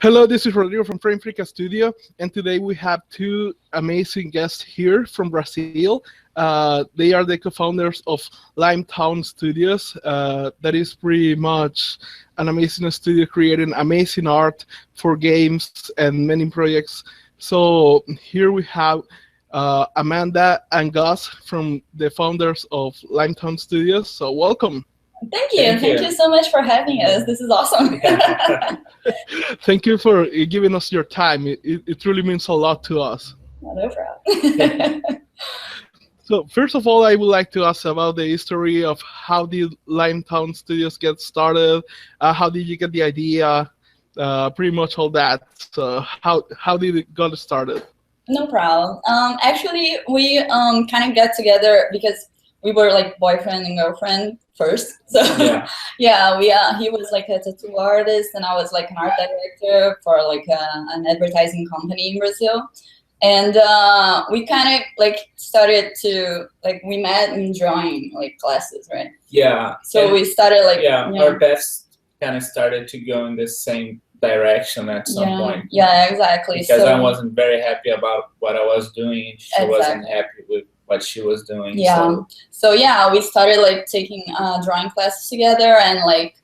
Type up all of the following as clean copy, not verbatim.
Hello, this is Rodrigo from Frame Freaka Studio, and today we have two amazing guests here from Brazil. They are the co-founders of Limetown Studios. That is pretty much an amazing studio creating amazing art for games and many projects. So here we have Amanda and Gus from the founders of Limetown Studios. So welcome. Thank you. Thank you so much for having us. This is awesome. Thank you for giving us your time. It really means a lot to us. No problem. So first of all, I would like to ask about the history of how did Limetown Studios get started? How did you get the idea? Pretty much all that. So how did it got started? No problem. Actually, we kind of got together because we were like boyfriend and girlfriend first. So yeah, he was like a tattoo artist and I was like an art director for like an advertising company in Brazil. And we kind of like started to like, we met in drawing like classes, right? Yeah. So we started like, our paths kind of started to go in the same direction at some point. Yeah, exactly. Because I wasn't very happy about what I was doing and she wasn't happy with what she was doing. Yeah. So yeah, we started like taking drawing classes together, and like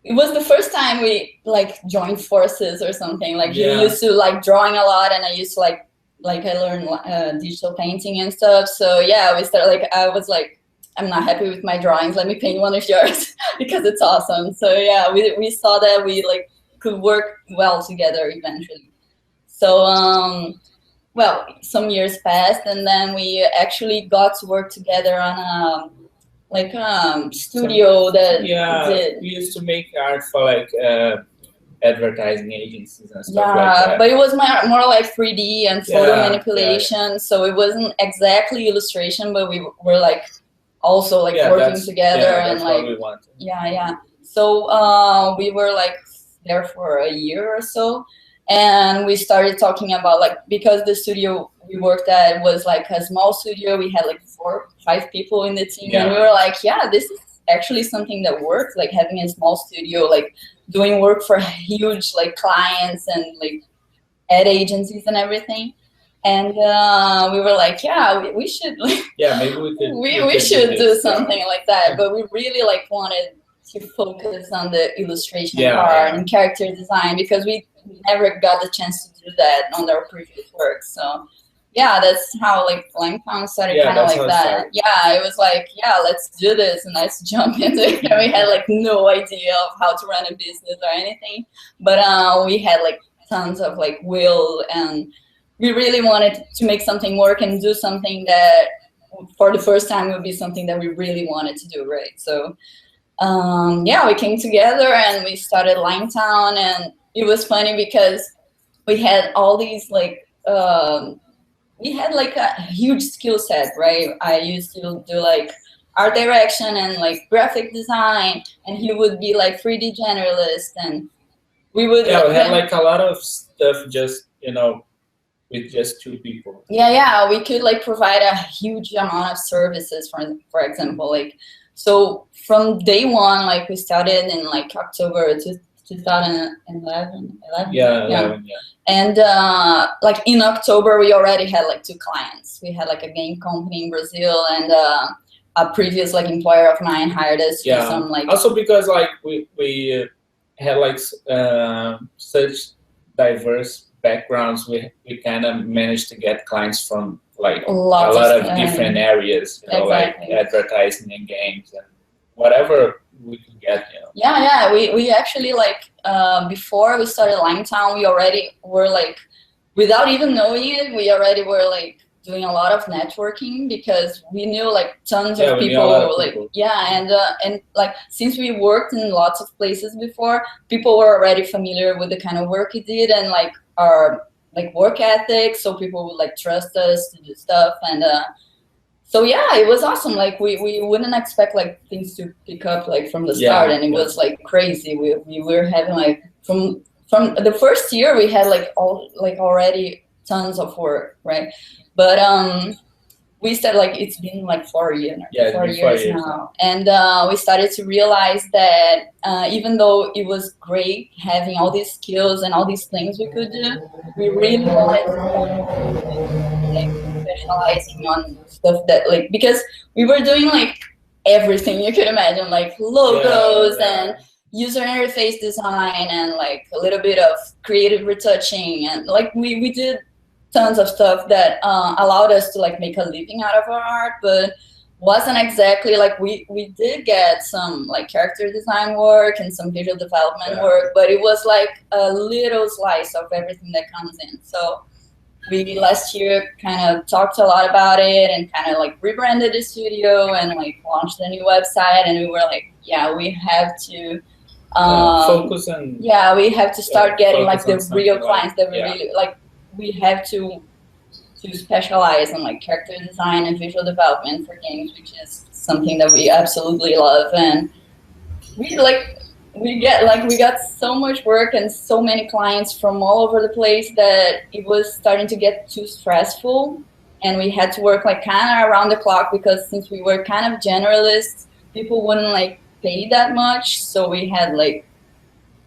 it was the first time we like joined forces or something. Like he used to like drawing a lot, and I used to like I learned digital painting and stuff. So yeah, we started like, I was like, I'm not happy with my drawings. Let me paint one of yours because it's awesome. So yeah, we saw that we like could work well together eventually. So well, some years passed, and then we actually got to work together on a studio that we used to make art for like advertising agencies and stuff like that. But it was more like 3D and photo manipulation, so it wasn't exactly illustration, but we were like also like working together and like So we were like there for a year or so. And we started talking about like, because the studio we worked at was like a small studio, we had like 4 or 5 people in the team, and we were like, yeah, this is actually something that works, like having a small studio, like doing work for huge like clients and like ad agencies and everything. And we were like, yeah, we should like, maybe we could we should do something like that. But we really like wanted to focus on the illustration part and character design, because we never got the chance to do that on our previous work. So yeah, that's how like Limetown started, kind of like that. Yeah, it was like, yeah, let's do this and let's jump into it. And we had like no idea of how to run a business or anything, but we had like tons of like will, and we really wanted to make something work and do something that for the first time would be something that we really wanted to do, right? So yeah, we came together and we started Limetown, and it was funny because we had all these like, we had like a huge skill set, right? I used to do like art direction and like graphic design, and he would be like 3D generalist, and we would we had like a lot of stuff just, you know, with just 2 people. Yeah, we could like provide a huge amount of services, for example, like, so from day one, like we started in like October 2011. And like in October, we already had like 2 clients. We had like a game company in Brazil, and a previous like employer of mine hired us for some like. Also because like we had like such diverse backgrounds, we kind of managed to get clients from like a lot of different areas, you know, like advertising and games and whatever we could get, you know. Yeah, we actually like before we started Limetown, we already were like, without even knowing it, we already were like doing a lot of networking, because we knew like tons of people, like and like since we worked in lots of places before, people were already familiar with the kind of work we did and like our like work ethic, so people would like trust us to do stuff. And so yeah, it was awesome. Like we wouldn't expect like things to pick up like from the start, and it was like crazy. We were having like from the first year we had like already tons of work, right? But we started, like, it's been like 4 years, Yeah, 4 years now. And we started to realize that even though it was great having all these skills and all these things we could do, we really wanted to like specializing on stuff that, like, because we were doing like everything you could imagine, like logos and user interface design and like a little bit of creative retouching, and like we did tons of stuff that allowed us to like make a living out of our art, but wasn't exactly like we did get some like character design work and some visual development work, but it was like a little slice of everything that comes in. So we last year kind of talked a lot about it and kind of like rebranded the studio and like launched a new website, and we were like, yeah, we have to focus on, we have to start getting like the real clients that we really like. We have to specialize in like character design and visual development for games, which is something that we absolutely love. And we got so much work and so many clients from all over the place that it was starting to get too stressful, and we had to work like kind of around the clock, because since we were kind of generalists, people wouldn't like pay that much. So we had like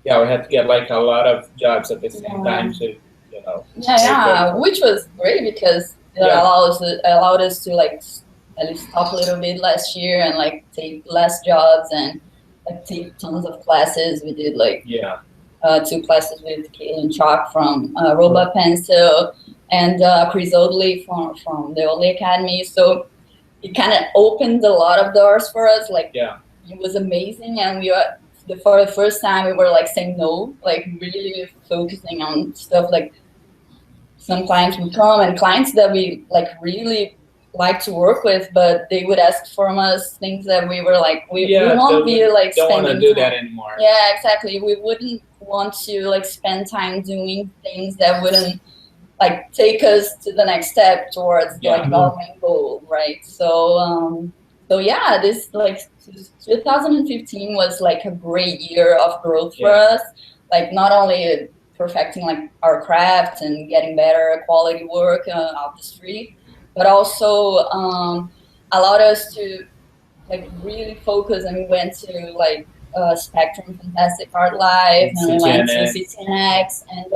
we had to get like a lot of jobs at the same time to, you know. Which was great, because it allowed us to like at least stop a little bit last year and like take less jobs and like take tons of classes. We did like 2 classes with Caitlin Chalk from Robot Pencil and Chris Oldley from the Oldley Academy. So it kind of opened a lot of doors for us. Like it was amazing, and for the first time we were like saying no, like really focusing on stuff. Like some clients would come, and clients that we like really like to work with, but they would ask from us things that we were like, we won't be like don't want to do time. that anymore. Yeah, exactly. We wouldn't want to like spend time doing things that wouldn't like take us to the next step towards like our main goal, right? So this like 2015 was like a great year of growth for us. Like not only perfecting like our craft and getting better quality work off the street, but also allowed us to like really focus. And we went to like Spectrum Fantastic Art Live, and we went to CTNX and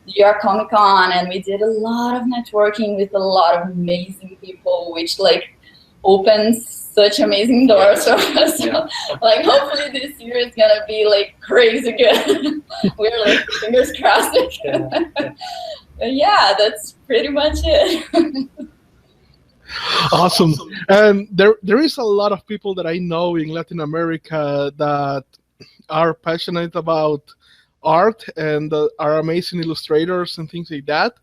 New York Comic Con, and we did a lot of networking with a lot of amazing people, which like opens such amazing doors for us. So, like hopefully this year is gonna be like crazy good. We're like fingers crossed. But yeah, that's pretty much it. Awesome. And there is a lot of people that I know in Latin America that are passionate about art and are amazing illustrators and things like that,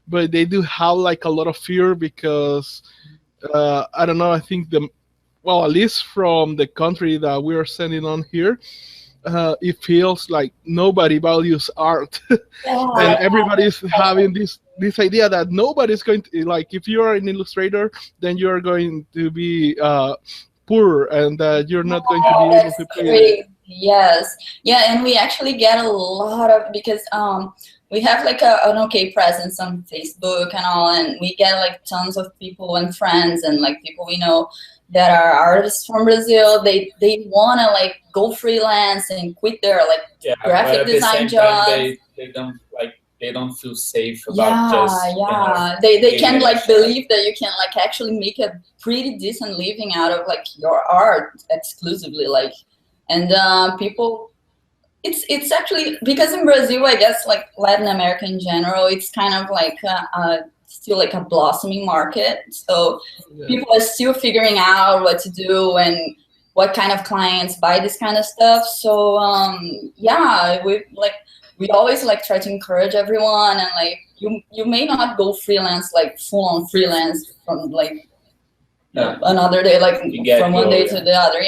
but they do have like a lot of fear because I don't know, I think at least from the country that we are sending on here, it feels like nobody values art. And everybody's having this idea that nobody's going to, like, if you are an illustrator, then you're going to be poor, and that you're not going to be able to pay. Yes. Yeah, and we actually get a lot of, because we have like an okay presence on Facebook and all, and we get like tons of people and friends and like people we know that are artists from Brazil. They want to like go freelance and quit their like graphic design jobs. They don't feel safe about just you know, they can't like believe that you can like actually make a pretty decent living out of like your art exclusively, like. And people, it's actually, because in Brazil, I guess like Latin America in general, it's kind of like still like a blossoming market. So people are still figuring out what to do and what kind of clients buy this kind of stuff. So we always like try to encourage everyone, and like you may not go freelance, like full on freelance from like another day, like from one day to the other.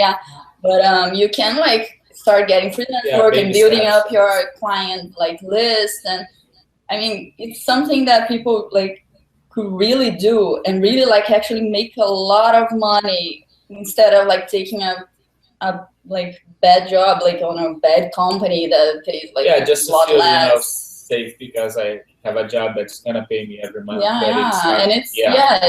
But you can like start getting freelance work and building up your client like list. And I mean, it's something that people like could really do and really like actually make a lot of money, instead of like taking a like bad job like on a bad company that pays like just a lot to feel, less. you know, safe, because I have a job that's gonna pay me every month. Yeah, but yeah. it's not, And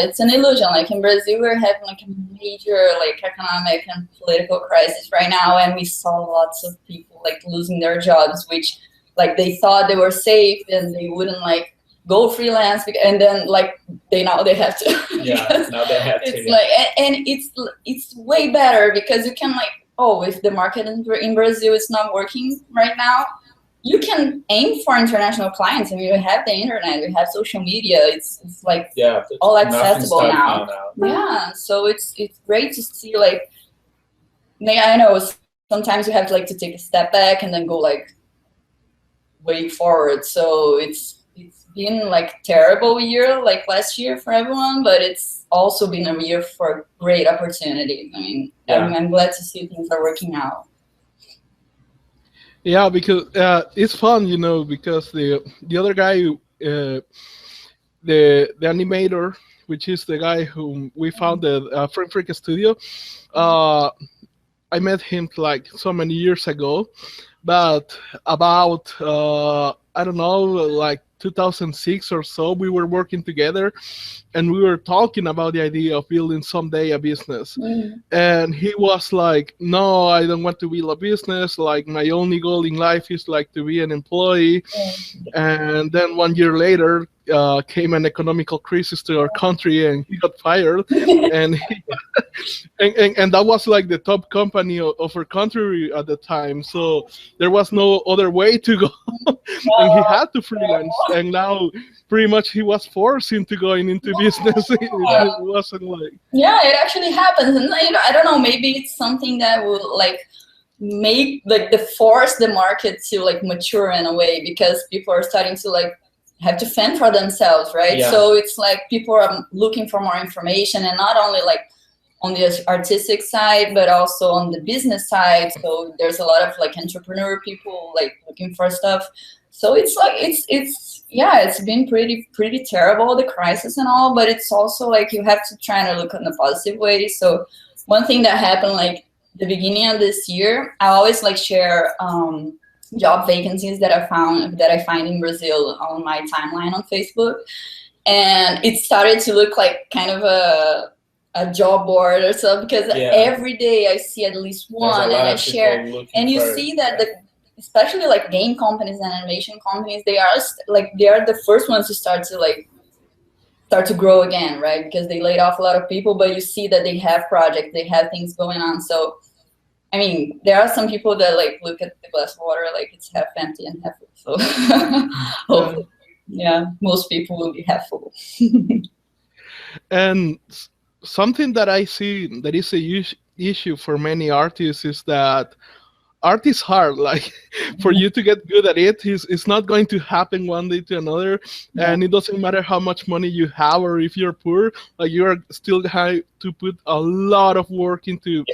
it's an illusion. Like in Brazil, we're having like a major like economic and political crisis right now, and we saw lots of people like losing their jobs, which like they thought they were safe and they wouldn't like go freelance, and then like now they have to. Yeah, now they have it's to. Like, and it's way better because you can like, oh, if the market in Brazil is not working right now, you can aim for international clients. I mean, we have the internet, we have social media. It's like all accessible now. Yeah, so it's great to see. Like, I know sometimes you have to like to take a step back and then go like way forward. So it's been like terrible year like last year for everyone, but it's also been a year for great opportunities. I mean, I'm glad to see things are working out. Yeah, because it's fun, you know, because the other guy, the animator, which is the guy whom we founded Frame Freak Studio, I met him like so many years ago, but about I don't know, like 2006 or so, we were working together, and we were talking about the idea of building someday a business. And he was like, no, I don't want to build a business. Like, my only goal in life is like to be an employee. And then 1 year later came an economical crisis to our country, and he got fired. and, and that was like the top company of our country at the time. So there was no other way to go. And he had to freelance. And now pretty much he was forced into going into business. It wasn't like... Yeah, it actually happens. And you know, I don't know, maybe it's something that will like make like force the market to like mature in a way, because people are starting to like have to fend for themselves, right? So it's like people are looking for more information, and not only like on the artistic side, but also on the business side. So there's a lot of like entrepreneur people like looking for stuff. So it's like it's been pretty terrible, the crisis and all, but it's also like you have to try to look in a positive way. So one thing that happened like the beginning of this year, I always like share job vacancies that I find in Brazil on my timeline on Facebook, and it started to look like kind of a job board or so, because every day I see at least one, and I share, and you see that especially like game companies and animation companies, they are the first ones to start to grow again, right? Because they laid off a lot of people, but you see that they have projects, they have things going on. So I mean, there are some people that like look at the glass of water like it's half empty and half full. So hopefully, most people will be half full. And something that I see that is a issue for many artists is that art is hard. Like, for you to get good at it, it's not going to happen one day to another. And it doesn't matter how much money you have or if you're poor, like you are still have to put a lot of work into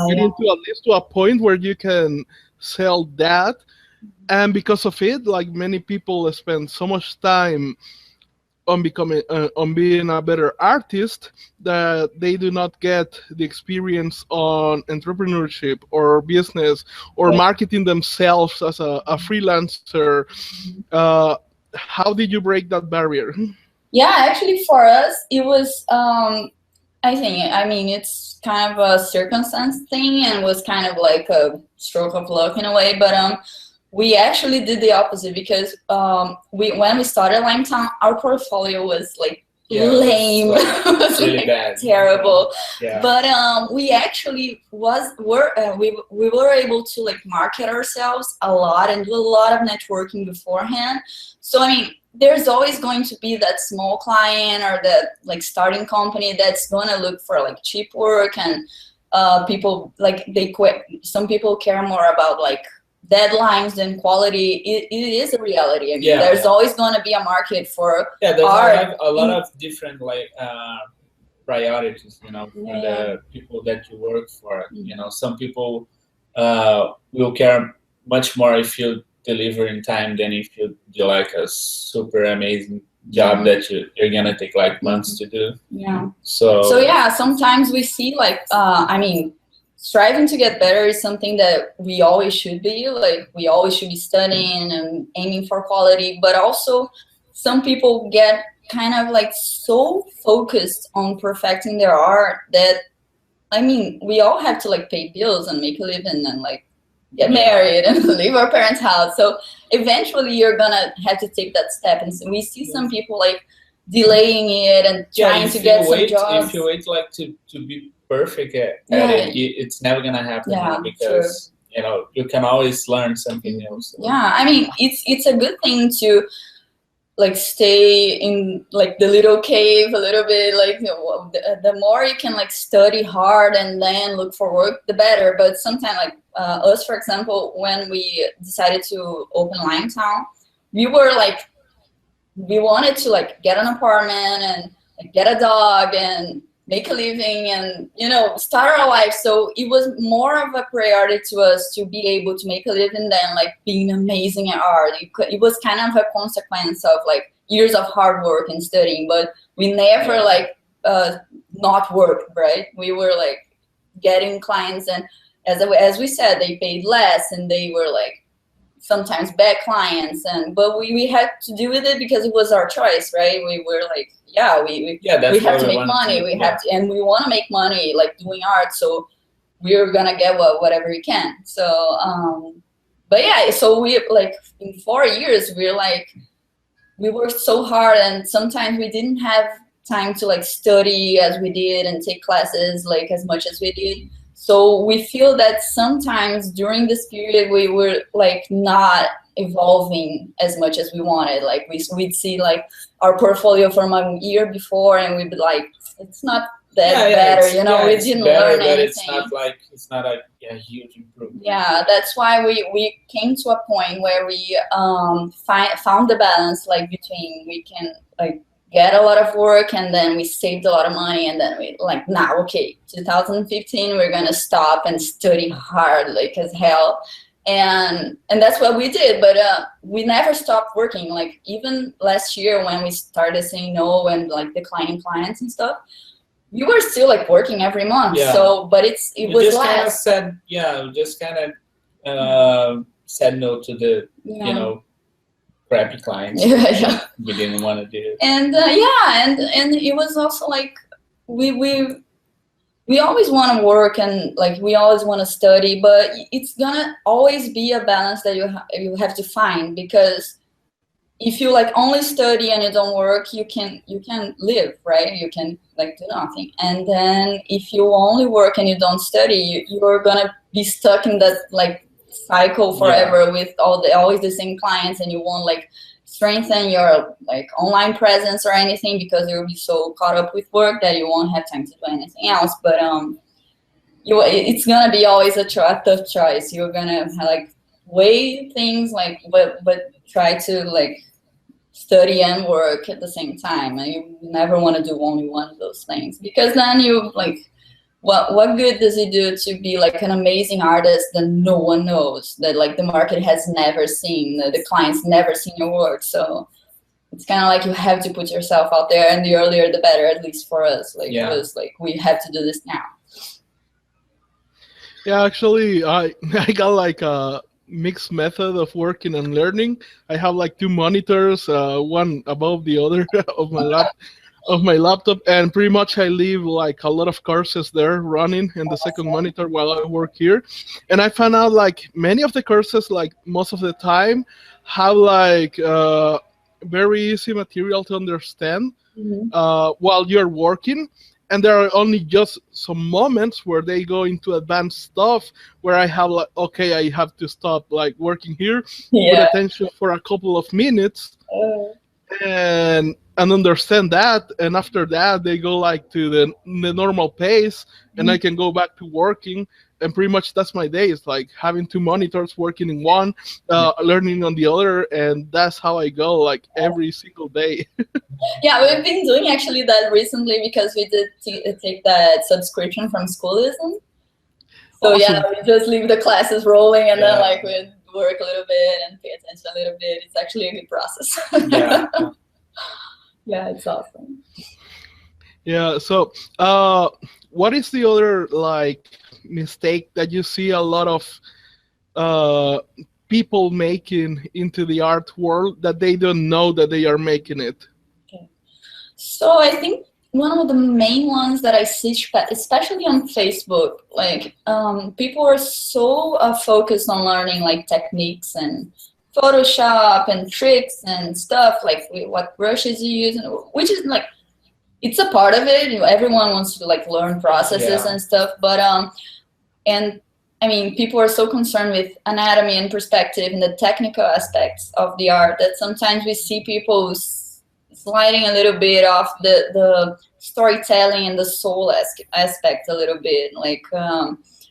getting to at least to a point where you can sell that. And because of it, like, many people spend so much time on becoming on being a better artist that they do not get the experience on entrepreneurship or business or marketing themselves as a freelancer. How did you break that barrier? Yeah, actually for us it was I mean it's kind of a circumstance thing, and was kind of like a stroke of luck in a way, but we actually did the opposite, because when we started Limetown, our portfolio was like lame. It was really like bad, terrible. But we actually we were able to like market ourselves a lot and do a lot of networking beforehand. So I mean, there's always going to be that small client or that like starting company that's gonna look for like cheap work, and people like some people care more about like deadlines than quality. It is a reality. I mean, there's always going to be a market for there's art. A lot of different like priorities, you know, for the people that you work for. You know, some people will care much more if you deliver in time than if you do like a super amazing job that you're gonna take like months to do. So yeah, sometimes we see like I mean, striving to get better is something that we always should be. Like, we always should be studying and aiming for quality, but also some people get kind of like so focused on perfecting their art that, I mean, we all have to like pay bills and make a living and like get married and leave our parents' house. So eventually you're gonna have to take that step. And so we see some people like delaying it and trying to get some jobs. If you wait like to be perfect at it, it's never gonna happen, because you know, you can always learn something new. So. Yeah, I mean, it's a good thing to like stay in like the little cave a little bit. Like, you know, the more you can like study hard and then look for work, the better. But sometimes, like us, for example, when we decided to open Limetown, we were like, we wanted to like get an apartment and like, get a dog and make a living and, you know, start our life. So it was more of a priority to us to be able to make a living than like being amazing at art. It was kind of a consequence of like years of hard work and studying, but we never like not worked, right? We were like getting clients, and as we said, they paid less and they were like sometimes bad clients, but we had to do with it because it was our choice, right? We were like, we have to make money. We have to, and we want to make money like doing art. So we're gonna get whatever we can. So, but yeah, so we like in 4 years, we worked so hard, and sometimes we didn't have time to like study as we did and take classes like as much as we did. So we feel that sometimes during this period we were like not evolving as much as we wanted. Like we'd see like our portfolio from a year before, and we'd be like, it's not that better, you know. We didn't learn anything. It's not a huge improvement. Yeah, that's why we came to a point where we found the balance, like between we can like get a lot of work and then we saved a lot of money, and then we like, now, okay, 2015 we're gonna stop and study hard like as hell, and that's what we did. But we never stopped working. Like even last year when we started saying no and like declining clients and stuff, we were still like working every month. So, but it was less. Just kind of said no to the you know, crappy clients. We didn't want to do it. And and it was also like we always want to work and like we always want to study, but it's gonna always be a balance that you have to find, because if you like only study and you don't work, you can live, right? You can like do nothing. And then if you only work and you don't study, you're gonna be stuck in that like cycle forever with always the same clients, and you won't like strengthen your like online presence or anything because you'll be so caught up with work that you won't have time to do anything else. But it's gonna be always a tough choice. You're gonna like weigh things like but try to like study and work at the same time, and you never want to do only one of those things, because then you like, what good does it do to be like an amazing artist that no one knows, that like the market has never seen, the clients never seen your work? So it's kind of like you have to put yourself out there, and the earlier the better, at least for us. Like because like we have to do this now. Yeah, actually, I got like a mixed method of working and learning. I have like 2 monitors, one above the other of my laptop, and pretty much I leave like a lot of courses there running in the second monitor while I work here. And I found out like many of the courses, like most of the time, have like very easy material to understand while you're working. And there are only just some moments where they go into advanced stuff where I have like, okay, I have to stop like working here, put attention for a couple of minutes, and understand that. And after that, they go like to the normal pace, and I can go back to working. And pretty much that's my day. It's like having 2 monitors, working in one, learning on the other, and that's how I go like every single day. Yeah, we've been doing actually that recently because we did take that subscription from Schoolism. So Awesome. we just leave the classes rolling, and then like we work a little bit and pay attention a little bit. It's actually a good process. Yeah, it's awesome. Yeah. So, what is the other like mistake that you see a lot of people making into the art world that they don't know that they are making it? Okay. So I think one of the main ones that I see, especially on Facebook, like people are so focused on learning like techniques and Photoshop and tricks and stuff, like what brushes you use, which is like, it's a part of it. Everyone wants to like learn processes and stuff, but and I mean, people are so concerned with anatomy and perspective and the technical aspects of the art that sometimes we see people sliding a little bit off the storytelling and the soul aspect a little bit. Like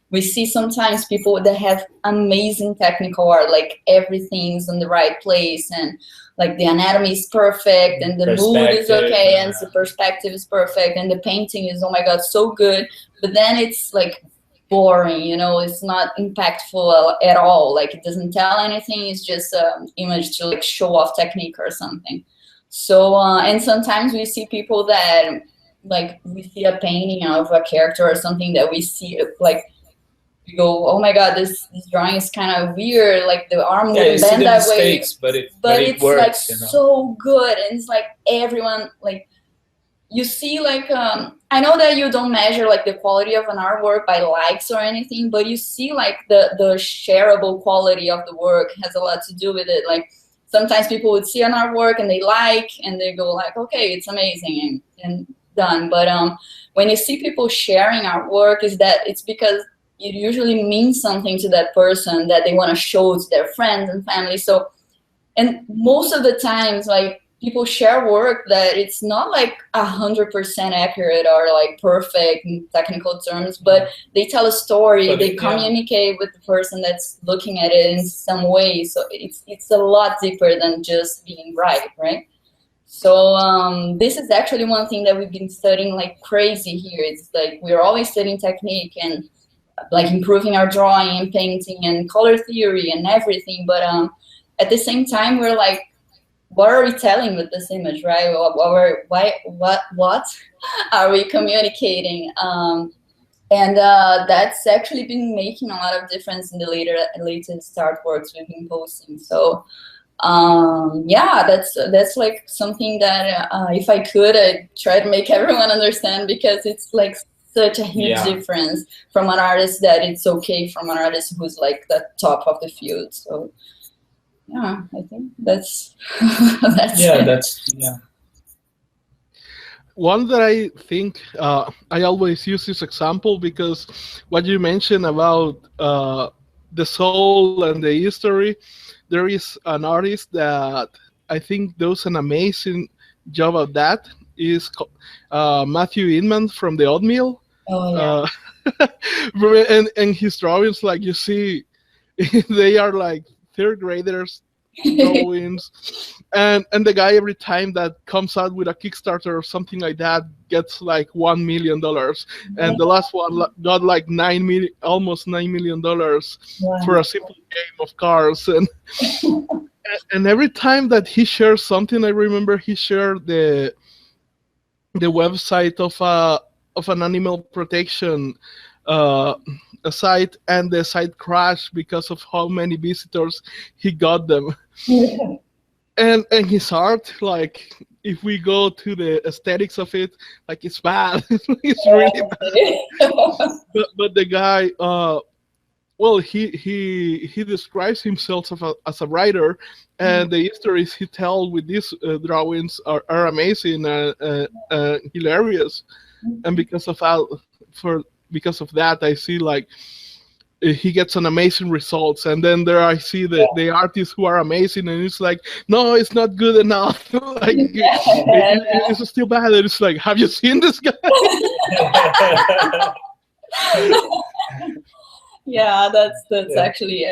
we see sometimes people that have amazing technical art, like everything's in the right place and like the anatomy is perfect and the mood is okay and the perspective is perfect and the painting is, oh my God, so good. But then it's like boring, you know, it's not impactful at all. Like it doesn't tell anything. It's just an image to like show off technique or something. So, and sometimes we see people that like, we see a painting of a character or something that we see like, we go, oh my God, this drawing is kind of weird. Like the arm wouldn't bend that way. But it works, like, you know? so good. And it's like everyone, like, you see, like, I know that you don't measure like the quality of an artwork by likes or anything, but you see like the shareable quality of the work has a lot to do with it. Like sometimes people would see an artwork and they like, and they go like, okay, it's amazing and done. But when you see people sharing artwork, it's because it usually means something to that person that they want to show to their friends and family. So, and most of the times, like, people share work that it's not like 100% accurate or like perfect in technical terms, but they tell a story, they communicate with the person that's looking at it in some way. So it's a lot deeper than just being right? So this is actually one thing that we've been studying like crazy here. It's like we're always studying technique and like improving our drawing and painting and color theory and everything. But at the same time, we're like, what are we telling with this image, right? What are we communicating? And that's actually been making a lot of difference in the latest artworks we've been posting. So yeah, that's like something that if I could, I'd try to make everyone understand, because it's like such a huge difference from an artist that it's okay from an artist who's like the top of the field. So yeah, I think that's One that I think I always use this example, because what you mentioned about the soul and the history, there is an artist that I think does an amazing job of that, is Matthew Inman from the Oatmeal. Oh, yeah. And his drawings, like you see, they are like third graders drawings, and the guy, every time that comes out with a Kickstarter or something like that, gets like $1 million, and the last one got like almost $9 million for a simple game of cards. And every time that he shares something, I remember he shared the website of an animal protection a site, and the site crashed because of how many visitors he got them. And his art, like, if we go to the aesthetics of it, like, it's bad. It's really bad. But the guy, well, he describes himself as a writer, and the histories he tells with these drawings are amazing and hilarious. And because of that, I see like he gets an amazing results, and then there I see the artists who are amazing, and it's like, no, it's not good enough. Like it's still bad. And it's like, have you seen this guy? Yeah, that's actually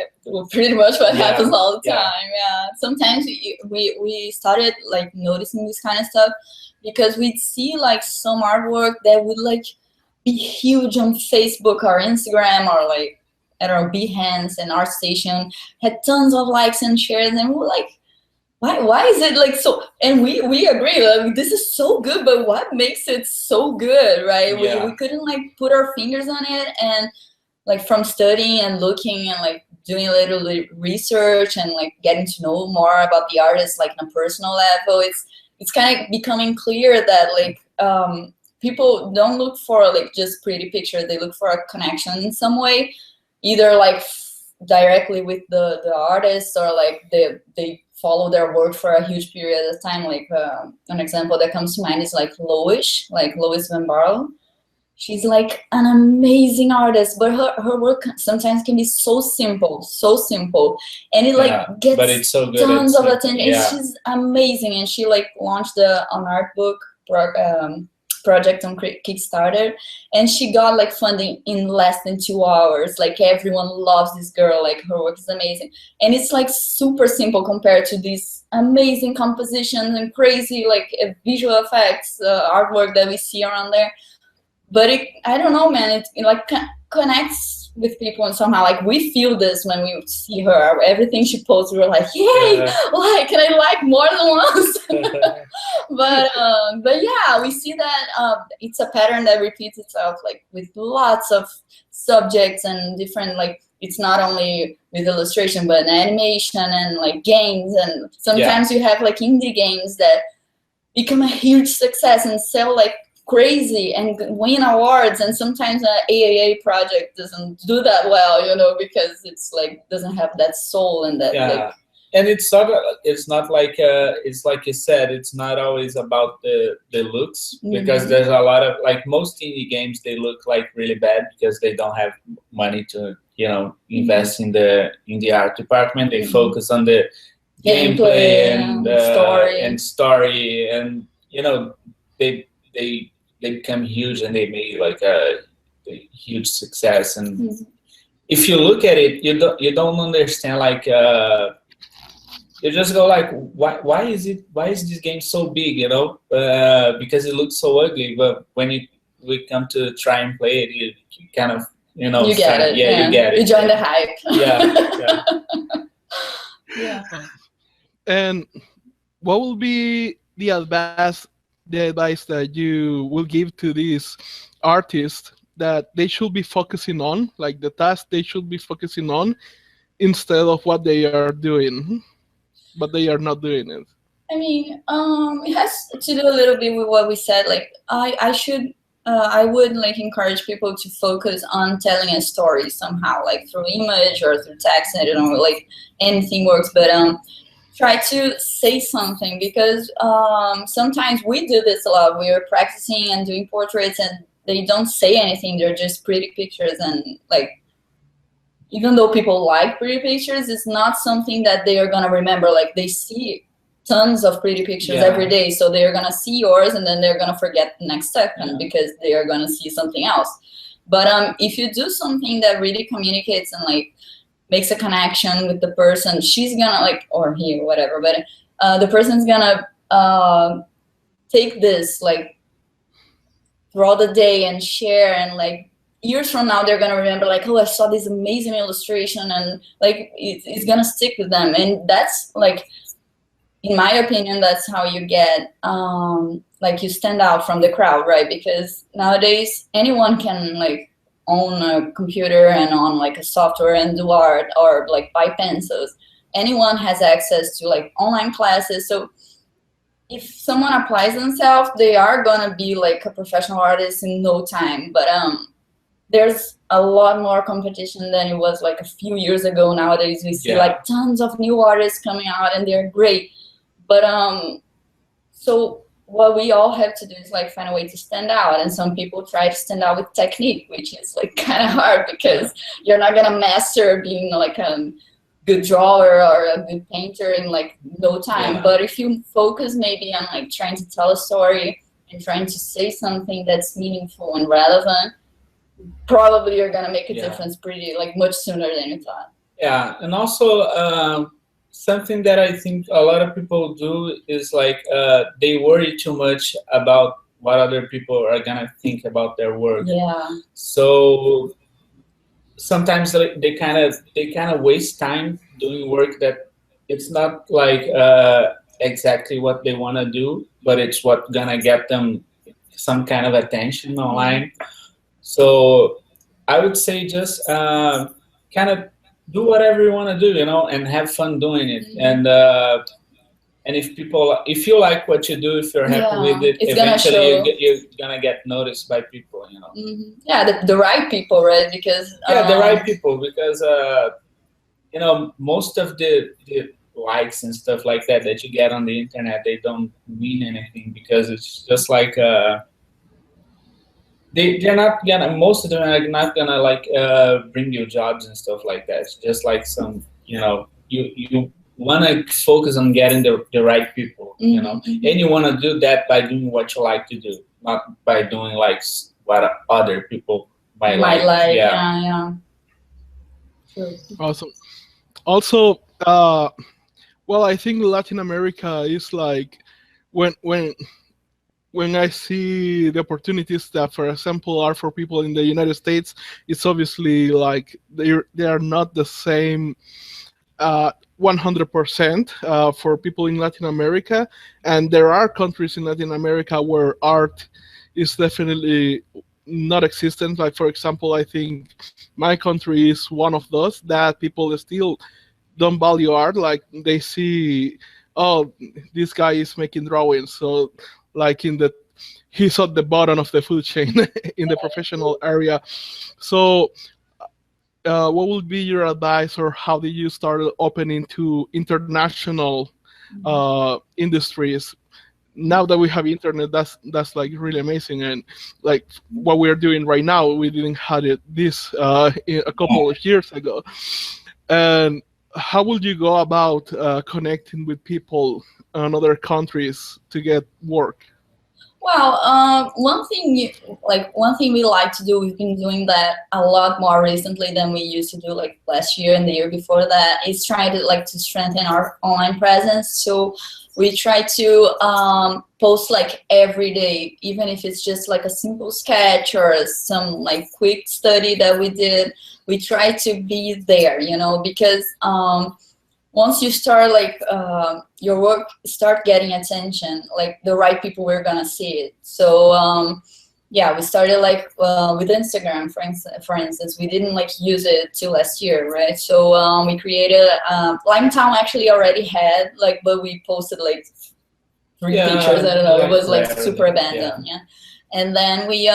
pretty much what happens all the time. Yeah, sometimes we started like noticing this kind of stuff because we'd see like some artwork that would like be huge on Facebook or Instagram or like, I don't know, Behance and ArtStation, had tons of likes and shares, and we're like, why is it like so? And we agree, like, this is so good, but what makes it so good, right? We couldn't like put our fingers on it, and like from studying and looking and like doing a little research and like getting to know more about the artist like on a personal level, it's kind of becoming clear that like people don't look for like just pretty pictures. They look for a connection in some way, either like directly with the artist, or like they follow their work for a huge period of time. Like an example that comes to mind is like Lois Van Barle. She's like an amazing artist, but her work sometimes can be so simple, and it like gets but it's so good. Tons of attention. And she's amazing, and she like launched an art book project on Kickstarter, and she got like funding in less than 2 hours. Like everyone loves this girl. Like her work is amazing, and it's like super simple compared to these amazing compositions and crazy like visual effects, artwork that we see around there. But I don't know, man. It like connects with people, and somehow like we feel this when we see her. Everything she posts, we're like, yay! Like, can I like more than once? But yeah, we see that it's a pattern that repeats itself, like with lots of subjects and different like. It's not only with illustration, but animation and like games, and sometimes you have like indie games that become a huge success and sell like crazy and win awards, and sometimes an AAA project doesn't do that well, you know, because it's like doesn't have that soul and that like, and it's not like it's like you said, it's not always about the looks, because there's a lot of like most indie games, they look like really bad because they don't have money to, you know, invest in the art department. They focus on the gameplay and story, and you know, they become huge, and they made like a huge success. And if you look at it, you don't understand, like you just go like, why is this game so big, you know? Because it looks so ugly, but when we come to try and play it, you kind of, you know, you get it. Yeah, you get it. You join the hype. Yeah. And what will be the advice that you will give to these artists that they should be focusing on, like the task they should be focusing on, instead of what they are doing, but they are not doing it? I mean, it has to do a little bit with what we said. Like I would like encourage people to focus on telling a story somehow, like through image or through text. I don't know, like anything works, but try to say something, because sometimes we do this a lot. We are practicing and doing portraits, and they don't say anything. They're just pretty pictures, and like even though people like pretty pictures, it's not something that they are gonna remember. Like they see tons of pretty pictures every day, so they're gonna see yours and then they're gonna forget the next second because they are gonna see something else. But if you do something that really communicates and like makes a connection with the person, she's gonna like, or he or whatever, but the person's gonna take this like throughout the day and share, and like years from now they're gonna remember like, oh, I saw this amazing illustration, and like it's gonna stick with them. And that's like, in my opinion, that's how you get like you stand out from the crowd, right? Because nowadays anyone can like own a computer and on like a software and do art, or like buy pencils. Anyone has access to like online classes. So if someone applies themselves, they are gonna be like a professional artist in no time. But there's a lot more competition than it was like a few years ago. Nowadays we see like tons of new artists coming out, and they're great. But so what we all have to do is like find a way to stand out. And some people try to stand out with technique, which is like kind of hard, because you're not gonna master being like a good drawer or a good painter in like no time. But if you focus maybe on like trying to tell a story and trying to say something that's meaningful and relevant, probably you're gonna make a difference pretty like much sooner than you thought. Yeah, and also something that I think a lot of people do is like they worry too much about what other people are gonna think about their work. So sometimes they kind of waste time doing work that it's not like exactly what they want to do, but it's what gonna get them some kind of attention online. So I would say just kind of do whatever you want to do, you know, and have fun doing it. And if you like what you do, if you're happy with it, eventually you're gonna get noticed by people, you know. Yeah, the right people, right? Because the right people, because you know, most of the likes and stuff like that you get on the internet, they don't mean anything, because it's just like they're not gonna, most of them are not gonna like bring you jobs and stuff like that. It's just like some, you know, you want to focus on getting the right people, you know, and you want to do that by doing what you like to do, not by doing like what other people might like. Yeah. Sure. Awesome. Also, well, I think Latin America is like when I see the opportunities that, for example, are for people in the United States, it's obviously like they are not the same 100% for people in Latin America. And there are countries in Latin America where art is definitely not existent. Like, for example, I think my country is one of those that people still don't value art. Like, they see, oh, this guy is making drawings, so like he's at the bottom of the food chain in the professional area. So what would be your advice, or how did you start opening to international industries? Now that we have internet, that's like really amazing. And like what we're doing right now, we didn't have this a couple of years ago. And how would you go about connecting with people in other countries to get work? Well, one thing we like to do, we've been doing that a lot more recently than we used to do like last year and the year before that, is try to strengthen our online presence. So we try to post like every day, even if it's just like a simple sketch or some like quick study that we did. We try to be there, you know, because once you start your work start getting attention, like the right people were gonna see it. So yeah, we started with Instagram, for instance. We didn't use it till last year, right? So we created Limetown actually already had but we posted 3 pictures. I don't know. It was super abandoned. Yeah. And then we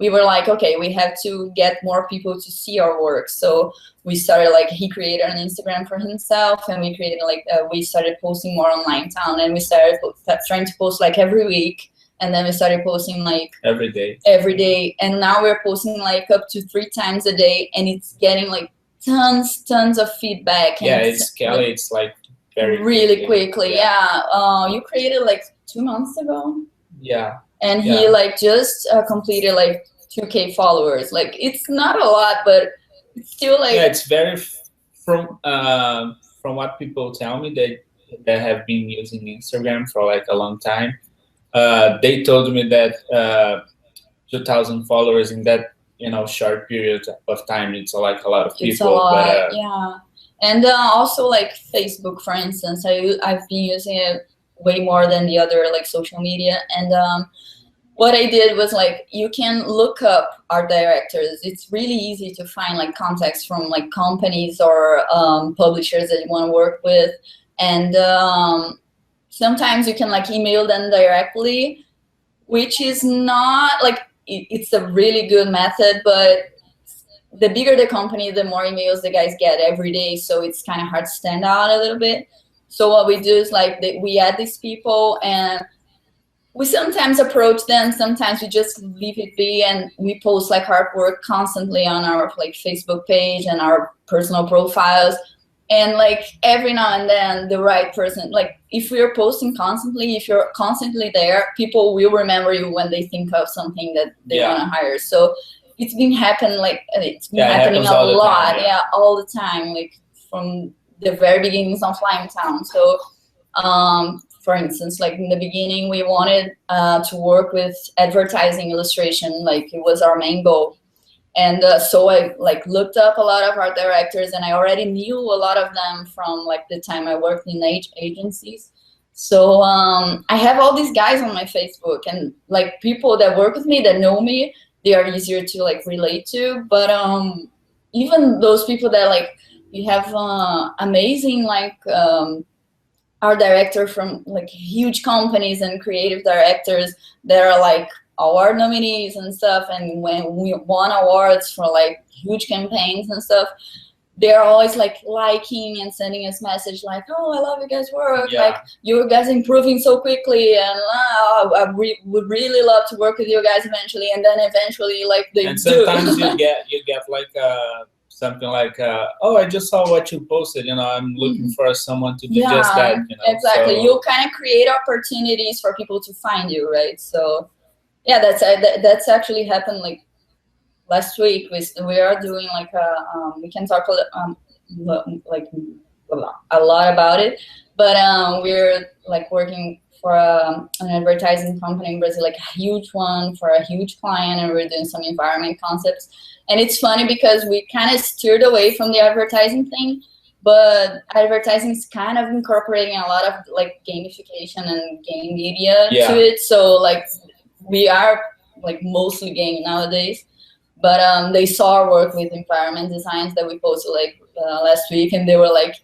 were like, okay, we have to get more people to see our work. So we started he created an Instagram for himself, and we created we started posting more on Limetown, and we started trying to post every week, and then we started posting every day, and now we're posting up to 3 times a day, and it's getting tons of feedback. And it escalates very really quickly. Yeah. You created 2 months ago. Yeah. And he just completed 2K followers. It's not a lot, but it's still yeah, it's very from what people tell me that have been using Instagram for a long time. They told me that 2,000 followers in that short period of time, it's a lot of people. It's a lot, yeah. And also Facebook, for instance, I've been using it way more than the other social media. And what I did was you can look up art directors. It's really easy to find contacts from companies or publishers that you want to work with. And sometimes you can email them directly, which is not it's a really good method, but the bigger the company, the more emails the guys get every day. So it's kind of hard to stand out a little bit. So what we do is we add these people, and we sometimes approach them, sometimes we just leave it be, and we post artwork constantly on our Facebook page and our personal profiles. And every now and then the right person, if we're posting constantly, if you're constantly there, people will remember you when they think of something that they want to hire. So it's been happening happening a lot, all the time, from the very beginnings of Limetown. So for instance, in the beginning, we wanted to work with advertising illustration, it was our main goal. And so I looked up a lot of art directors, and I already knew a lot of them from the time I worked in agencies. So I have all these guys on my Facebook, and people that work with me that know me, they are easier to relate to. But even those people that we have amazing like art director from like huge companies and creative directors that are like award nominees and stuff. And when we won awards for like huge campaigns and stuff, they're always like liking and sending us message like, oh, I love you guys' work. Like, you guys improving so quickly, and would really love to work with you guys eventually. And then eventually, like, they and sometimes you get like something like, oh, I just saw what you posted. You know, I'm looking for someone to do just that. You know, exactly. so. You kind of create opportunities for people to find you, right? So, yeah, that's actually happened like. Last week, we are doing like we can talk like a lot about it, but we're like working for an advertising company in Brazil, like a huge one for a huge client, and we're doing some environment concepts. And it's funny because we kind of steered away from the advertising thing, but advertising is kind of incorporating a lot of like gamification and game media to it. So like we are like mostly game nowadays. But they saw our work with environment designs that we posted like last week, and they were like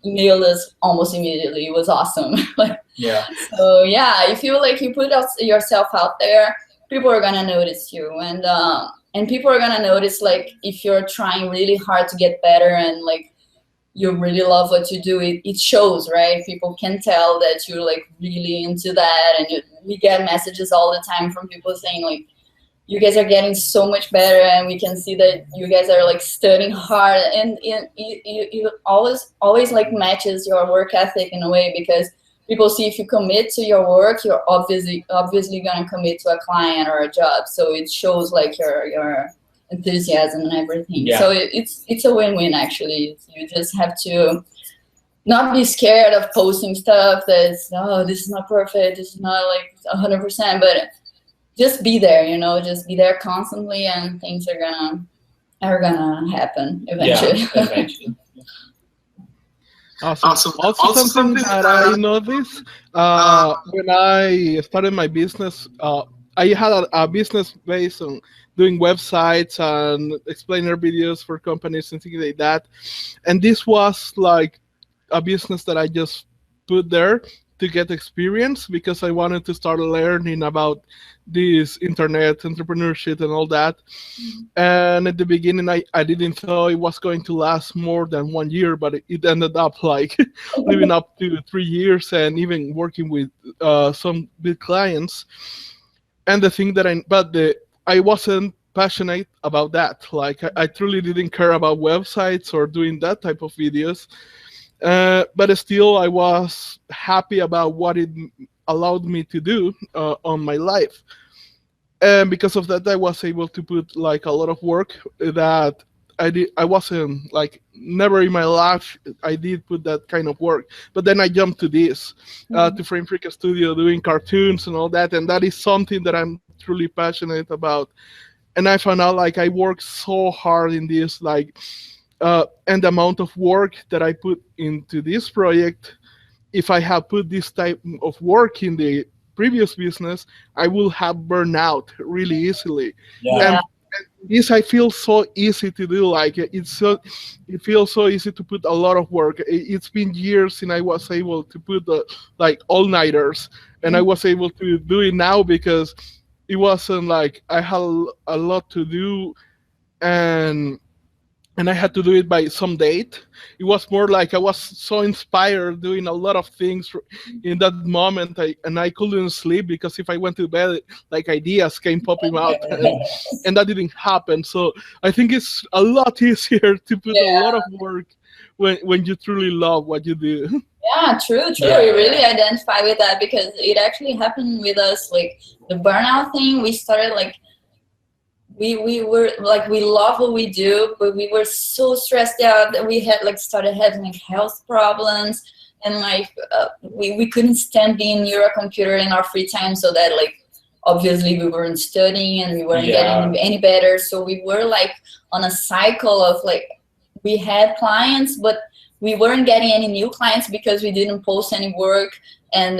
emailed us almost immediately. It was awesome. So yeah, if you like you put yourself out there, people are gonna notice you, and people are gonna notice like if you're trying really hard to get better and like you really love what you do. It shows, right? People can tell that you're like really into that, and we get messages all the time from people saying like, you guys are getting so much better, and we can see that you guys are like studying hard, and you always like matches your work ethic in a way, because people see if you commit to your work, you're obviously gonna commit to a client or a job. So it shows like your enthusiasm and everything. So it's a win-win actually. You just have to not be scared of posting stuff that's, oh, this is not perfect, this is not like 100%, but just be there, you know, just be there constantly, and things are gonna happen eventually. Yeah, eventually. Awesome. Also something that I noticed when I started my business, I had a business based on doing websites and explainer videos for companies and things like that. And this was like a business that I just put there to get experience, because I wanted to start learning about this internet entrepreneurship and all that. And at the beginning, I didn't thought it was going to last more than 1 year, but it ended up like living up to 3 years, and even working with some big clients. And the thing that I wasn't passionate about that. Like I truly didn't care about websites or doing that type of videos. But still, I was happy about what it allowed me to do on my life. And because of that, I was able to put like a lot of work that I wasn't like, never in my life I did put that kind of work. But then I jumped to this, to Frame Freaka Studio, doing cartoons and all that. And that is something that I'm truly passionate about. And I found out like I worked so hard in this, like, and the amount of work that I put into this project, if I had put this type of work in the previous business, I will have burnout really easily. And this I feel so easy to do. Like it feels so easy to put a lot of work. It's been years since I was able to put like all-nighters, and I was able to do it now because it wasn't like I had a lot to do, and I had to do it by some date. It was more like I was so inspired doing a lot of things in that moment, and I couldn't sleep, because if I went to bed, like ideas came popping out, and that didn't happen. So I think it's a lot easier to put a lot of work when you truly love what you do. Yeah, true. We really identify with that, because it actually happened with us. Like the burnout thing, we started like, we were like, we love what we do, but we were so stressed out that we had like started having like health problems, and like we couldn't stand being near a computer in our free time. So that like obviously we weren't studying, and we weren't getting any better. So we were like on a cycle of like, we had clients, but we weren't getting any new clients because we didn't post any work, and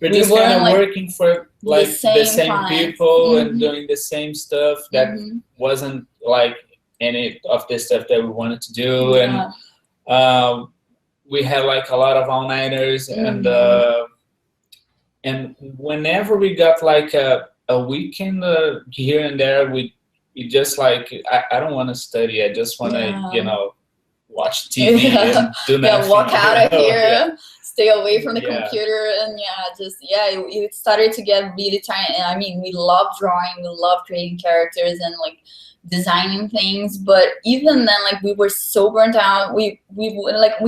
we're just kind of like, working for like the same people and doing the same stuff that wasn't like any of the stuff that we wanted to do, and we had like a lot of all-nighters, and whenever we got like a weekend here and there, we just like, I don't want to study, I just want to watch TV and do nothing. Walk out of here, stay away from the computer, and it started to get really tiring. I mean, we love drawing, we love creating characters and like designing things, but even then, like, we were so burnt out. We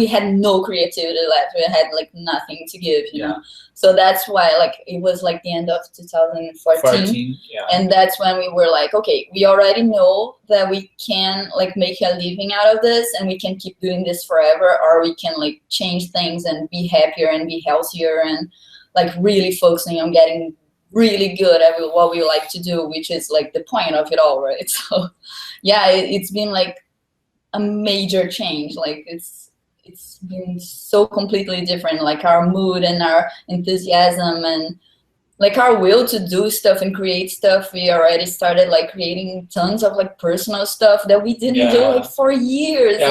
had no creativity left. We had like nothing to give, you know. So that's why, like, it was like the end of 2014, and that's when we were like, okay, we already know that we can like make a living out of this, and we can keep doing this forever, or we can like change things and be happier and be healthier and like really focusing on getting really good at what we like to do, which is like the point of it all, right? So it's been like a major change. Like it's been so completely different, like our mood and our enthusiasm and like our will to do stuff and create stuff. We already started like creating tons of like personal stuff that we didn't do like for years. We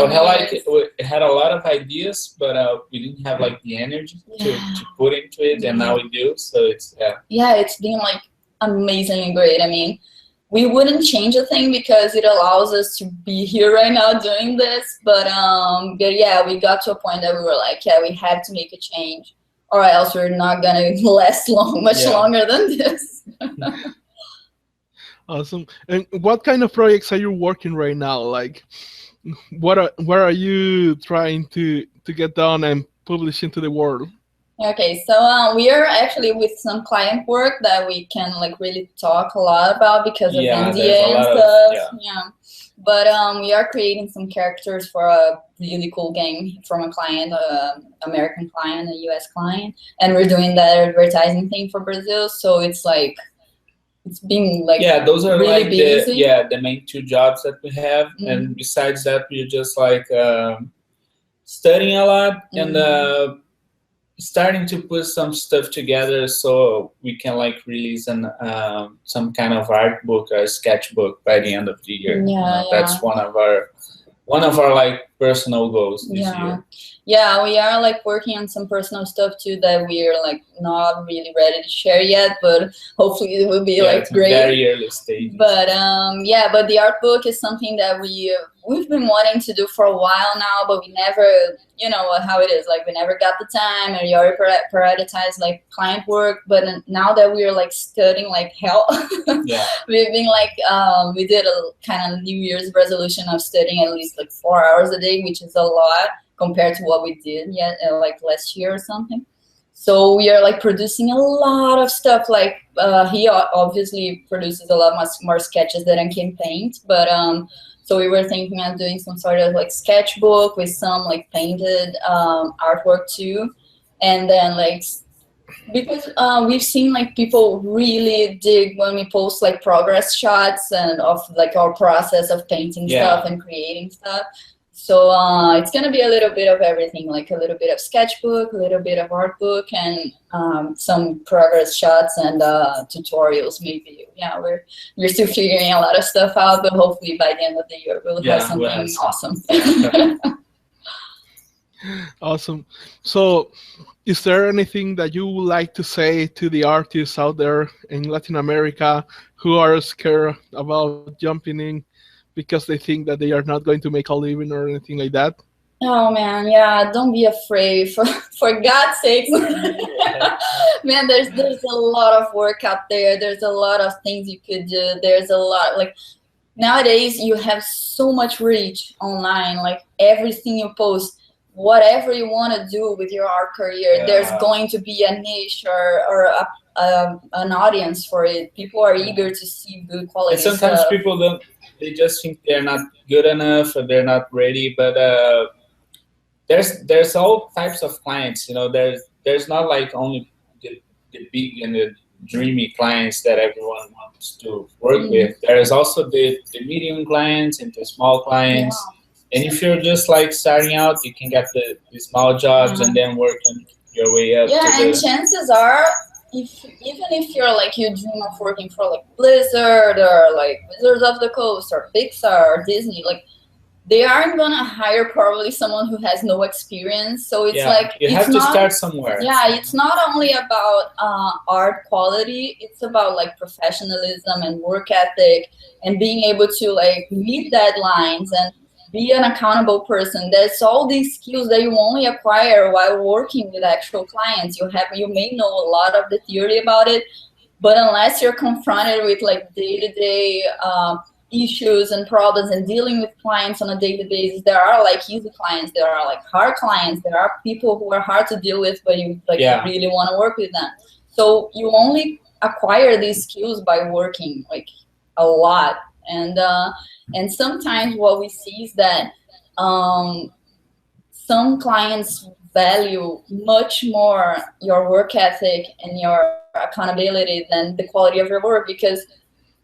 had a lot of ideas, but we didn't have like the energy to put into it, and now we do. So it's it's been like amazingly great. I mean, we wouldn't change a thing because it allows us to be here right now doing this. But we got to a point that we were like, we have to make a change, or else we're not gonna last much longer than this. Awesome. And what kind of projects are you working right now? Like, where are you trying to get done and publish into the world? Okay, so we are actually with some client work that we can like really talk a lot about because of NDA and stuff. But we are creating some characters for a really cool game from a client, American client, a US client, and we're doing that advertising thing for Brazil. So it's like, it's been like those are really like busy. the main two jobs that we have, and besides that, we're just like studying a lot and starting to put some stuff together so we can like release some kind of art book or sketchbook by the end of the year. That's one of our like personal goals this year. Yeah, we are like working on some personal stuff too that we're like not really ready to share yet, but hopefully it will be like great. Very early stage. But but the art book is something that we've been wanting to do for a while now, but we never, you know how it is, like we never got the time, and we already prioritized like client work. But now that we're like studying like hell, we've been like we did a kind of New Year's resolution of studying at least like 4 hours a day, which is a lot compared to what we did like last year or something. So we are like producing a lot of stuff. Like he obviously produces a lot more sketches than I can paint, but so we were thinking of doing some sort of like sketchbook with some like painted artwork too. And then like, because we've seen like people really dig when we post like progress shots and of like our process of painting stuff and creating stuff. So it's going to be a little bit of everything, like a little bit of sketchbook, a little bit of art book, and some progress shots and tutorials maybe. We're still figuring a lot of stuff out, but hopefully by the end of the year we'll have something awesome. Awesome. So is there anything that you would like to say to the artists out there in Latin America who are scared about jumping in because they think that they are not going to make a living or anything like that? Oh man, don't be afraid, for God's sake. Man, there's a lot of work out there. There's a lot of things you could do. There's a lot, like nowadays you have so much reach online, like everything you post, whatever you want to do with your art career, there's going to be a niche or an audience for it. People are eager to see good quality stuff. And sometimes people don't, they just think they're not good enough or they're not ready, but there's all types of clients, you know. There's not like only the big and the dreamy clients that everyone wants to work with. There's also the medium clients and the small clients. And if you're just like starting out, you can get the small jobs and then work on your way up. And chances are even if you're like, you dream of working for like Blizzard or like Wizards of the Coast or Pixar or Disney, like they aren't gonna hire probably someone who has no experience. So it's like, you have to start somewhere. Yeah, it's not only about art quality, it's about like professionalism and work ethic and being able to like meet deadlines and be an accountable person. There's all these skills that you only acquire while working with actual clients. You may know a lot of the theory about it, but unless you're confronted with like day-to-day issues and problems and dealing with clients on a daily basis, there are like easy clients, there are like hard clients, there are people who are hard to deal with, but you like really want to work with them. So you only acquire these skills by working like a lot. And sometimes what we see is that some clients value much more your work ethic and your accountability than the quality of your work, because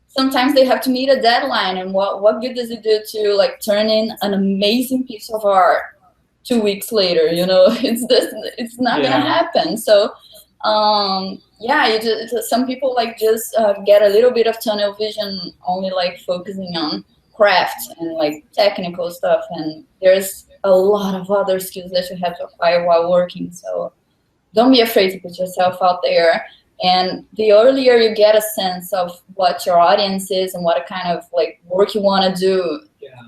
sometimes they have to meet a deadline, and what good does it do to like turn in an amazing piece of art 2 weeks later? You know, it's not gonna happen. So some people like just get a little bit of tunnel vision, only like focusing on craft and like technical stuff, and there's a lot of other skills that you have to acquire while working. So don't be afraid to put yourself out there. And the earlier you get a sense of what your audience is and what kind of like work you want to do,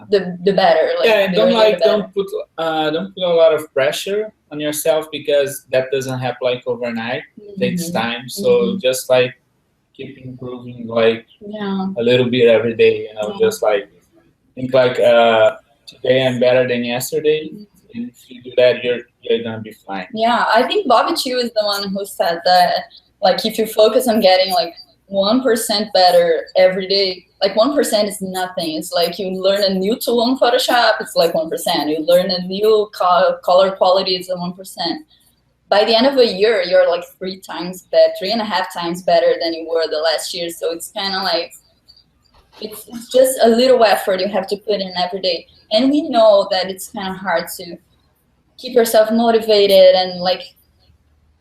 the better. Like, and don't put a lot of pressure on yourself, because that doesn't happen like overnight. It takes time. So just like keep improving, like a little bit every day. You know, just like think like today I'm better than yesterday. And if you do that, you're gonna be fine. Yeah, I think Bobby Chiu is the one who said that. Like if you focus on getting like 1% better every day, like 1% is nothing. It's like you learn a new tool on Photoshop, it's like 1%. You learn a new color quality, it's a 1%. By the end of a year, you're like 3.5 times better than you were the last year. So it's kind of like, it's just a little effort you have to put in every day. And we know that it's kind of hard to keep yourself motivated, and like,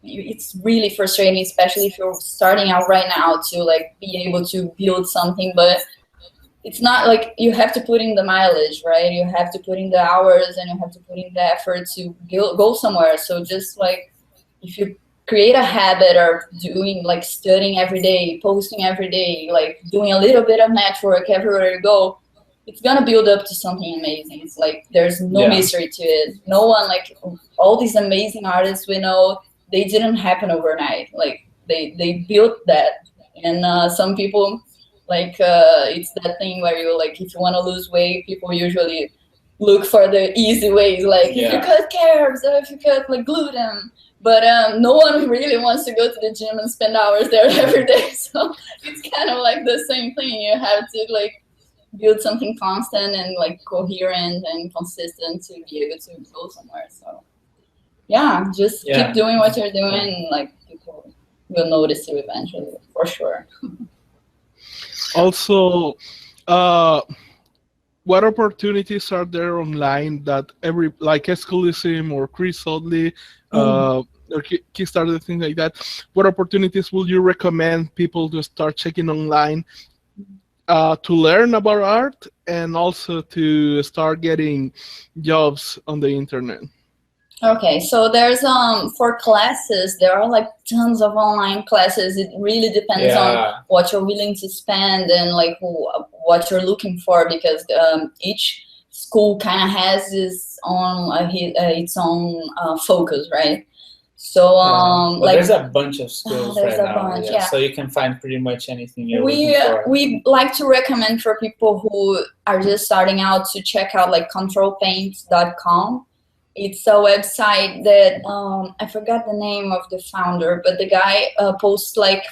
it's really frustrating, especially if you're starting out right now, to like be able to build something. But it's not like you have to put in the mileage, right? You have to put in the hours and you have to put in the effort to go somewhere. So just like if you create a habit of doing like studying every day, posting every day, like doing a little bit of network everywhere you go, it's gonna build up to something amazing. It's like there's no mystery to it. No one, like all these amazing artists we know, they didn't happen overnight. Like they built that. And some people, like it's that thing where you like, if you want to lose weight, people usually look for the easy ways, like if you cut carbs or if you cut like gluten. But no one really wants to go to the gym and spend hours there every day. So it's kind of like the same thing. You have to like build something constant and like coherent and consistent to be able to go somewhere. So just keep doing what you're doing, and like people will notice you eventually, for sure. Also, what opportunities are there online that like Escalism or Chris Oddly or Kickstarter, things like that? What opportunities would you recommend people to start checking online to learn about art, and also to start getting jobs on the internet? Okay, so there's for classes, there are like tons of online classes. It really depends on what you're willing to spend and like what you're looking for, because each school kind of has its own focus, right? So like there's a bunch of schools right now. So you can find pretty much anything you're looking for. We like to recommend for people who are just starting out to check out like controlpaint.com. It's a website that I forgot the name of the founder, but the guy posts like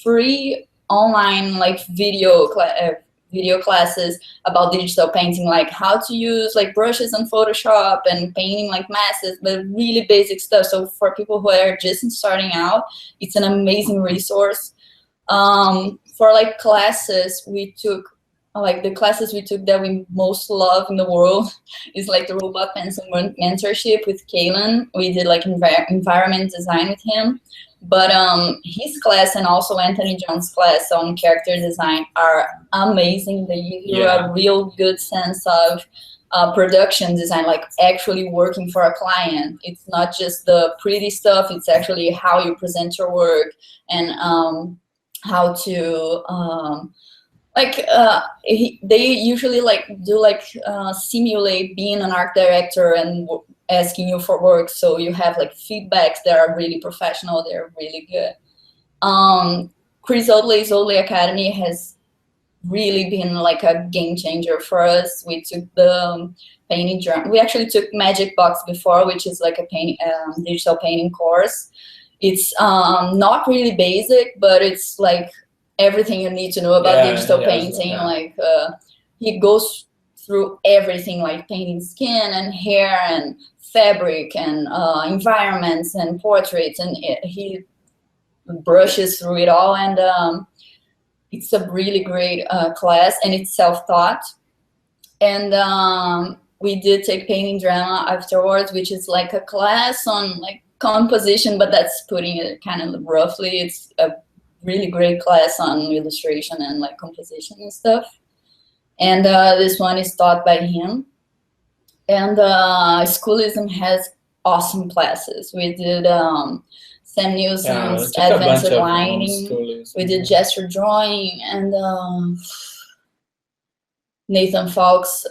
free online like video classes about digital painting, like how to use like brushes on Photoshop and painting like masses, but really basic stuff. So for people who are just starting out, it's an amazing resource. For like classes, we took the classes we took that we most love in the world is like the Robot Pencil mentorship with Kalen. We did like environment design with him. But his class and also Anthony John's class on character design are amazing. They give you a real good sense of production design, like actually working for a client. It's not just the pretty stuff, it's actually how you present your work and how to they usually do simulate being an art director and asking you for work, so you have like feedbacks that are really professional. They're really good. Chris Oatley's Oatley Academy has really been like a game changer for us. We took the painting drawing. We actually took Magic Box before, which is like a digital painting course. It's not really basic, but it's like everything you need to know about digital painting. Like he goes through everything, like painting skin and hair and fabric and environments and portraits, and he brushes through it all. And it's a really great class, and it's self-taught. And we did take painting drama afterwards, which is like a class on like composition, but that's putting it kind of roughly. It's a really great class on illustration and like composition and stuff. And this one is taught by him. And Schoolism has awesome classes. We did Sam Nielsen's Advanced Lighting. We did gesture drawing, and Nathan Falk's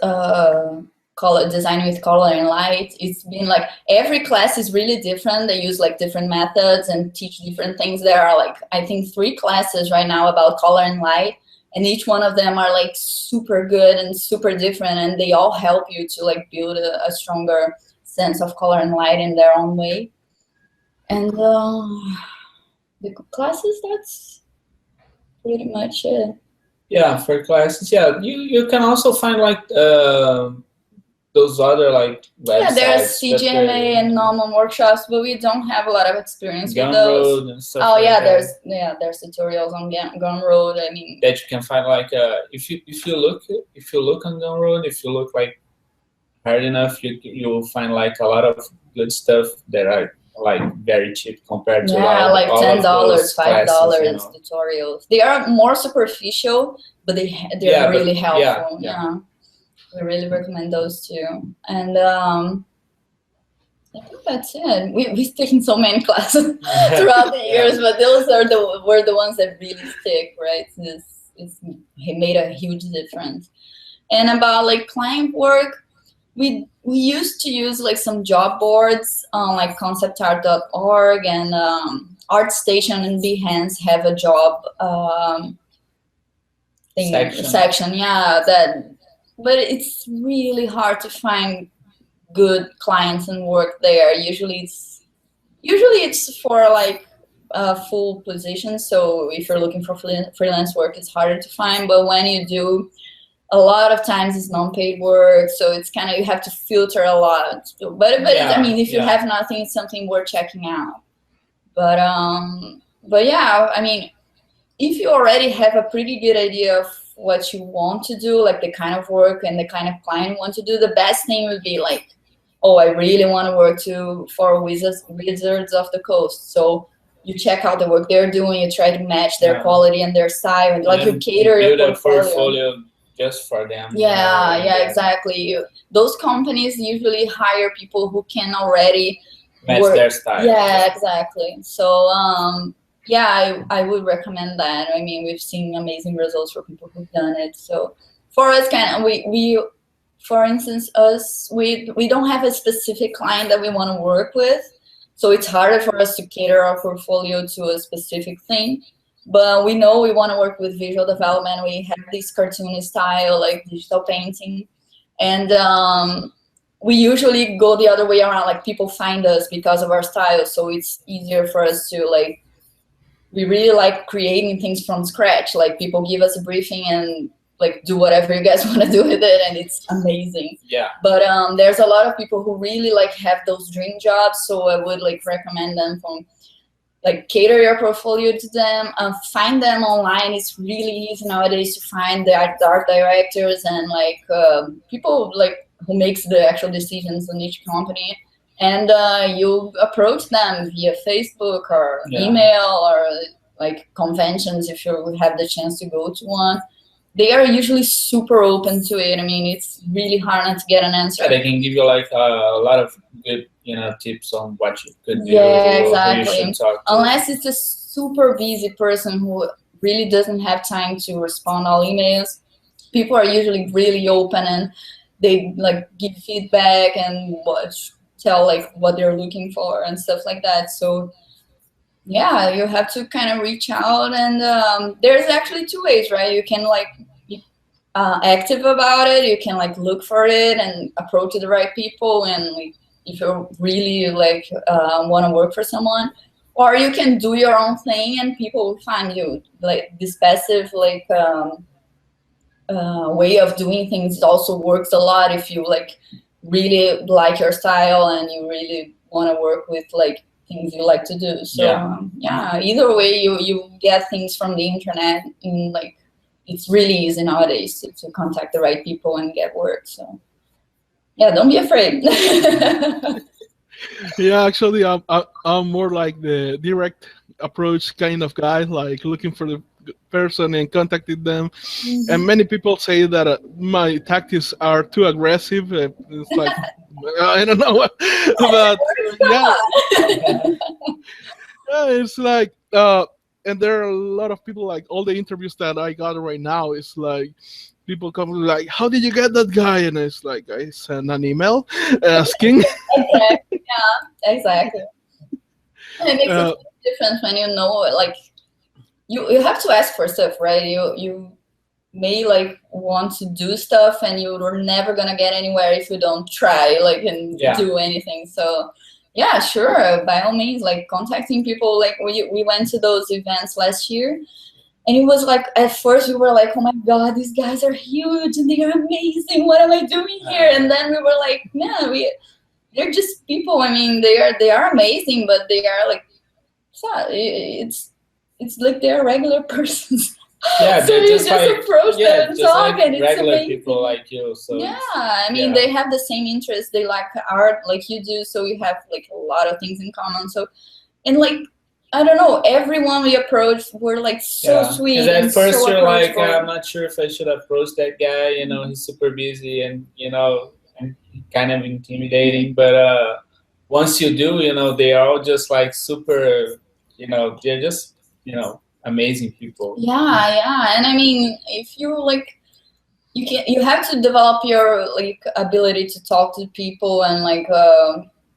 color design with color and light. It's been like every class is really different. They use like different methods and teach different things. There are like I think 3 classes right now about color and light, and each one of them are like super good and super different, and they all help you to like build a stronger sense of color and light in their own way. And the classes, that's pretty much it. Yeah, for classes, you can also find like those other like websites. Yeah, there's CGMA and normal workshops, but we don't have a lot of experience with those. Gumroad and stuff. Oh yeah, there's tutorials on Gumroad. I mean, that you can find like if you look on Gumroad, if you look like hard enough, you'll find like a lot of good stuff that are like very cheap compared to like $10, $5 tutorials. They are more superficial, but they're really helpful. Yeah. We really recommend those too. And I think that's it. We've taken so many classes throughout the years, but those are were the ones that really stick, right? It made a huge difference. And about like client work, we used to use like some job boards on like conceptart.org, and ArtStation and Behance have a job section. But it's really hard to find good clients and work there. Usually it's for like full positions. So if you're looking for freelance work, it's harder to find. But when you do, a lot of times it's non-paid work. So it's kind of, you have to filter a lot. But I mean, if you have nothing, it's something worth checking out. But yeah, I mean, if you already have a pretty good idea of what you want to do, like the kind of work and the kind of client you want to do, the best thing would be like, oh, I really want to work for Wizards of the Coast. So you check out the work they're doing, you try to match their quality and their style, and like you cater your portfolio just for them. Exactly. Those companies usually hire people who can already match their style. Yeah, exactly. So I would recommend that. I mean, we've seen amazing results for people who've done it. So for us, for instance, we don't have a specific client that we want to work with. So it's harder for us to cater our portfolio to a specific thing. But we know we want to work with visual development. We have this cartoony style, like digital painting. And we usually go the other way around. Like people find us because of our style. So it's easier for us to like, we really like creating things from scratch. Like people give us a briefing and like do whatever you guys want to do with it, and it's amazing. Yeah. But there's a lot of people who really like have those dream jobs, so I would like recommend them from like cater your portfolio to them. Find them online. It's really easy nowadays to find the art directors and like people like who makes the actual decisions in each company. and you approach them via Facebook or email or like conventions if you have the chance to go to one. They are usually super open to it. I mean, it's really hard not to get an answer. Yeah, they can give you like a lot of good, tips on what you could do. Yeah, exactly. Who you should talk to. Unless it's a super busy person who really doesn't have time to respond all emails, people are usually really open and they like give feedback and tell like what they're looking for and stuff like that. So yeah, you have to kind of reach out, and there's actually two ways, right? You can like be active about it. You can like look for it and approach the right people, and like if you really like want to work for someone, or you can do your own thing and people will find you. Like this passive like way of doing things also works a lot if you like really like your style and you really want to work with like things you like to do. So yeah, either way you get things from the internet, and like it's really easy nowadays to contact the right people and get work. So yeah, don't be afraid. Yeah, actually I'm more like the direct approach kind of guy, like looking for the person and contacting them. And many people say that my tactics are too aggressive. It's like I don't know, but it's like and there are a lot of people, like all the interviews that I got right now, it's like people come like, how did you get that guy? And it's like, I sent an email asking. Exactly. Yeah, exactly. And it makes a difference when you know, like you have to ask for stuff, right? You may like want to do stuff and you're never gonna get anywhere if you don't try like and do anything. So yeah, sure, by all means, like contacting people. Like we went to those events last year, and it was like at first we were like, oh my god, these guys are huge and they are amazing, what am I doing here? And then we were like, man, they're just people. I mean, they are amazing, but they are like, it's like they're regular persons. Yeah, so you just like, approach them and talk, and it's regular amazing. People like you. So yeah, I mean, they have the same interests. They like art like you do, so you have like a lot of things in common. So, and like, I don't know, everyone we approached were like so sweet. Because at first so you're like, I'm not sure if I should approach that guy. He's super busy and and kind of intimidating. But once you do, they are all just like super. They're just amazing people. Yeah, and I mean, if you like, you have to develop your like ability to talk to people, and like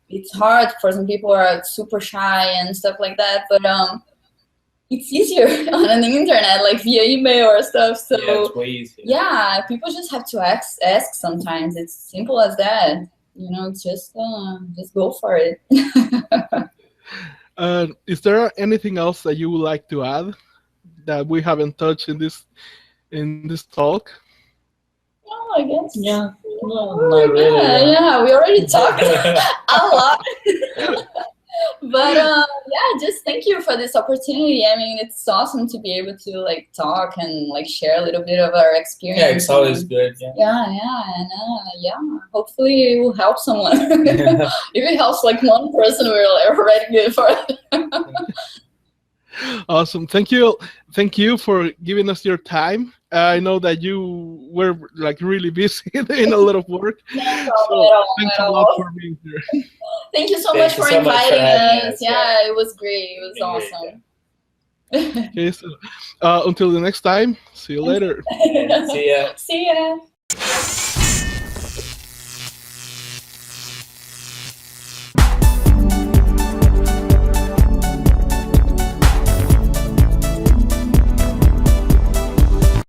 it's hard for some people who are super shy and stuff like that, but it's easier on the internet, like via email or stuff. So yeah, it's way easier. Yeah, people just have to ask sometimes. It's simple as that. Just go for it. Is there anything else that you would like to add that we haven't touched in this talk? No, I guess. Yeah. No, not really. Yeah, we already talked a lot. But just thank you for this opportunity. I mean, it's awesome to be able to like talk and like share a little bit of our experience. Yeah, it's always good. And hopefully it will help someone. If it helps like one person, we're already good for it. Awesome. Thank you for giving us your time. I know that you were like really busy doing a lot of work. No problem at all. Thanks a lot for being here. Thank you so much for inviting us. Yeah, it was great. It was awesome. Okay, so until the next time, see you later. See ya. See ya.